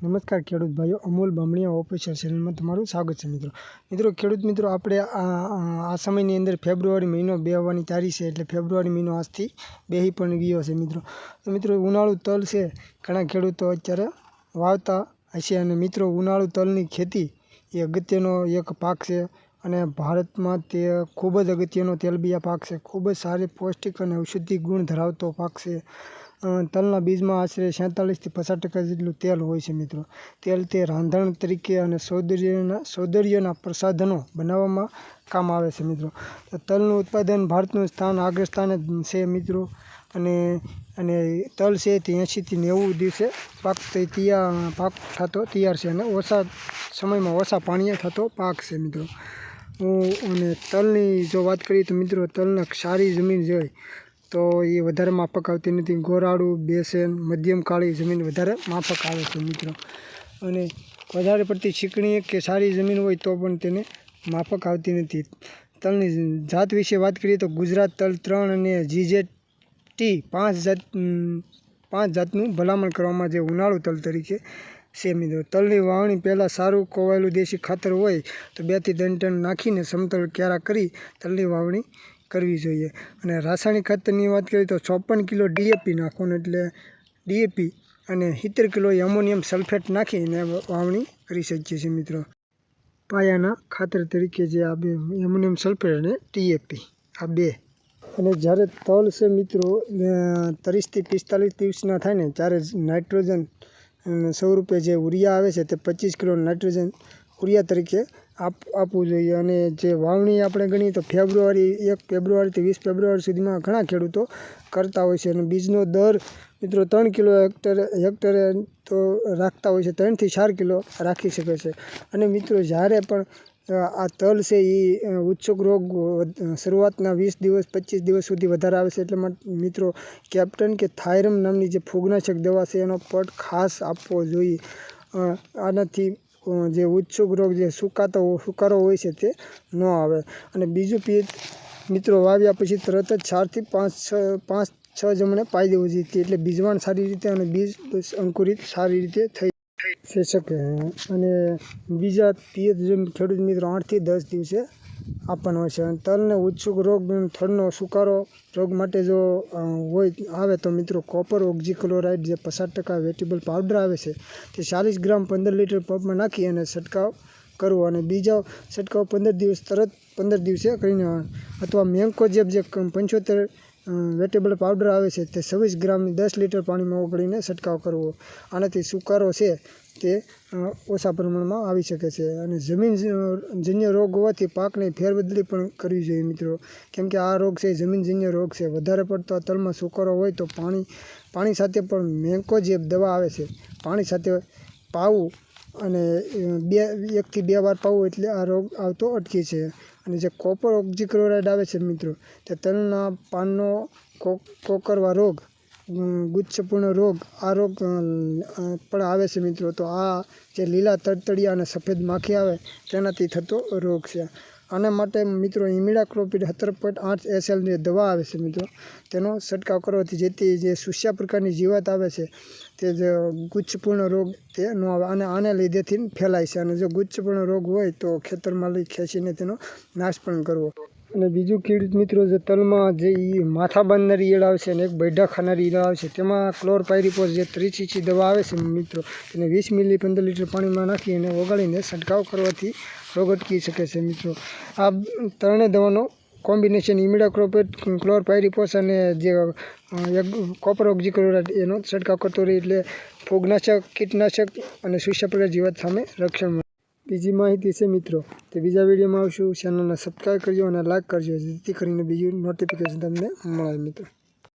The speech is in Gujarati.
નમસ્કાર ખેડૂત ભાઈઓ, અમૂલ બામણીયા ઓફિશિયલ ચેનલમાં તમારું સ્વાગત છે મિત્રો ખેડૂત મિત્રો, આપણે આ સમયની અંદર ફેબ્રુઆરી મહિનો બેહવાની તારીખ છે, એટલે ફેબ્રુઆરી મહિનો આજથી બેહી પણ ગયો છે મિત્રો ઉનાળુ તલ છે, ઘણા ખેડૂતો અત્યારે વાવતા હશે. અને મિત્રો ઉનાળુ તલની ખેતી એ અગત્યનો એક પાક છે અને ભારતમાં તે ખૂબ જ અગત્યનો તેલબિયા પાક છે. ખૂબ જ સારી પૌષ્ટિક અને ઔષધિ ગુણ ધરાવતો પાક છે. તલના બીજમાં આશરે 47 થી 50% જેટલું તેલ હોય છે મિત્રો. તેલ તે રાંધણ તરીકે અને સૌંદર્યના પ્રસાધનો બનાવવામાં કામ આવે છે મિત્રો. તલનું ઉત્પાદન ભારતનું સ્થાન આગળ સ્થાને છે મિત્રો. અને તલ છે તે 80 થી 90 દિવસે પાક થતો તૈયાર છે અને ઓછા સમયમાં ઓછા પાણીએ થતો પાક છે મિત્રો. અને તલની જો વાત કરીએ તો મિત્રો, તલના સારી જમીન જોઈએ તો એ વધારે માફક આવતી નથી. ગોરાળું, બેસન, મધ્યમ કાળી જમીન વધારે માફક આવે છે મિત્રો. અને વધારે પડતી ચીકણી કે સારી જમીન હોય તો પણ તેને માફક આવતી નથી. તલની જાત વિશે વાત કરીએ તો ગુજરાત તલ 3 અને GZT 5 જાતનું ભલામણ કરવામાં જે ઉનાળુ તલ તરીકે છે મિત્રો. તલની વાવણી પહેલાં સારું કોવાયેલું દેશી ખાતર હોય તો 2 થી 3 ટન નાખીને સમતલ ક્યારા કરી તલની વાવણી કરવી જોઈએ. અને રાસાયણિક ખાતરની વાત કરીએ તો 54 કિલો DAP નાખવાનું, એટલે DAP અને 70 કિલો એમોનિયમ સલ્ફેટ નાખીને વાવણી કરી શકીએ છીએ મિત્રો. પાયાના ખાતર તરીકે જે આ બે એમોનિયમ સલ્ફેટ અને DAP આ બે. અને જ્યારે તલ છે મિત્રો 30 થી 45 દિવસના થાય ને ત્યારે નાઇટ્રોજન સ્વરૂપે જે ઉરિયા આવે છે તે 25 કિલો નાઇટ્રોજન ઉરિયા તરીકે આપવું જોઈએ. અને જે વાવણી આપણે ગણીએ તો 1 ફેબ્રુઆરીથી 20 ફેબ્રુઆરી સુધીમાં ઘણા ખેડૂતો કરતા હોય છે. અને બીજનો દર મિત્રો 3 કિલો હેક્ટરે તો રાખતા હોય છે, 3 થી 4 કિલો રાખી શકે છે. અને મિત્રો જ્યારે પણ આ તલ છે એ ઉચ્છુક રોગ શરૂઆતના 20 દિવસ 25 દિવસ સુધી વધારે આવે છે, એટલે મિત્રો કેપ્ટન કે થાયરમ નામની જે ફૂગનાશક દવા છે એનો પટ ખાસ આપવો જોઈએ. આનાથી જે ઉચ્છુક રોગ જે સુકારો હોય છે તે ન આવે. અને બીજું મિત્રો વાવ્યા પછી તરત જ 4 થી 5-6 જમણે પાઈ દેવું જોઈએ, એટલે બીજવાણ સારી રીતે અને બીજ અંકુરિત સારી રીતે થઈ શકે. અને બીજા ખેડૂત મિત્રો 8 થી 10 દિવસે આપવાનો હોય છે. અને તલને ઉચ્છુક રોગ થડનો સુકારો રોગ માટે જો આવે તો મિત્રો કોપર ઓક્ઝીક્લોરાઇડ જે 50% વેટેબલ પાવડર આવે છે તે 40 ગ્રામ 15 લીટર પંપમાં નાખી અને છંટકાવ કરવો. અને બીજો છંટકાવ 15 દિવસે કરીને, અથવા મેન્કોજેબ જે 75 વેટેબલ પાવડર આવે છે તે 26 ગ્રામ 10 લીટર પાણીમાં ઓગળીને છંટકાવ કરવો. આનાથી સુકારો છે તે ઓછા પ્રમાણમાં આવી શકે છે. અને જમીનજન્ય રોગ હોવાથી પાકની ફેરબદલી પણ કરવી જોઈએ મિત્રો, કેમ કે આ રોગ છે જમીનજન્ય રોગ છે. વધારે પડતો તલમાં સુકારો હોય તો પાણી સાથે પણ મેન્કોજેબ દવા આવે છે, પાણી સાથે પાવું અને 1 થી 2 વાર પાવું, એટલે આ રોગ આવતો અટકે છે. અને જે કોપર ઓક્ઝીક્લોરાઇડ આવે છે મિત્રો, તે તલના પાનનો કોકરવા રોગ, ગુચ્છપૂર્ણ રોગ, આ રોગ પણ આવે છે મિત્રો. તો આ જે લીલા તડતડિયા અને સફેદ માખી આવે તેનાથી થતો રોગ છે. આના માટે મિત્રો ઇમિડાક્લોપિડ 17.8 SL જે દવા આવે છે મિત્રો, તેનો છંટકાવ કરવાથી જેથી જે સુસ્યા પ્રકારની જીવાત આવે છે તે જે ગુચ્છપૂર્ણ રોગ તે ન આવે. અને આને લીધેથી ફેલાય છે. અને જો ગુચ્છપૂર્ણ રોગ હોય તો ખેતરમાં લઈ ખેંચીને તેનો નાશ પણ કરવો. અને બીજું ખેડૂત મિત્રો, જે તલમાં જે માથા બાંધનારી ઈયળ આવે છે અને એક બૈડા ખાનારી ઈયળ આવે છે, તેમાં ક્લોરપાયરીફોસ જે 30cc દવા આવે છે મિત્રો, તેને 20 મિલી 15 લીટર પાણીમાં નાખી અને ઓગાળીને છંટકાવ કરવાથી રોગ અટકી શકે છે મિત્રો. આ ત્રણેય દવાનો કોમ્બિનેશન ઇમિડાક્લોપિડ, ક્લોરપાયરીફોસ અને જે કોપર ઓક્ઝીક્લોરાઇડ એનો છંટકાવ કરતો રહે, એટલે ફૂગનાશક, કીટનાશક અને સુસ્યા પ્રકાર જીવાત સામે રક્ષણ મળે. બીજી માહિતી છે મિત્રો તે બીજા વિડીયોમાં આવશું. ચેનલને સબસ્ક્રાઈબ કરજો અને લાઈક કરજો, જેથી કરીને બીજું નોટિફિકેશન તમને મળે મિત્રો.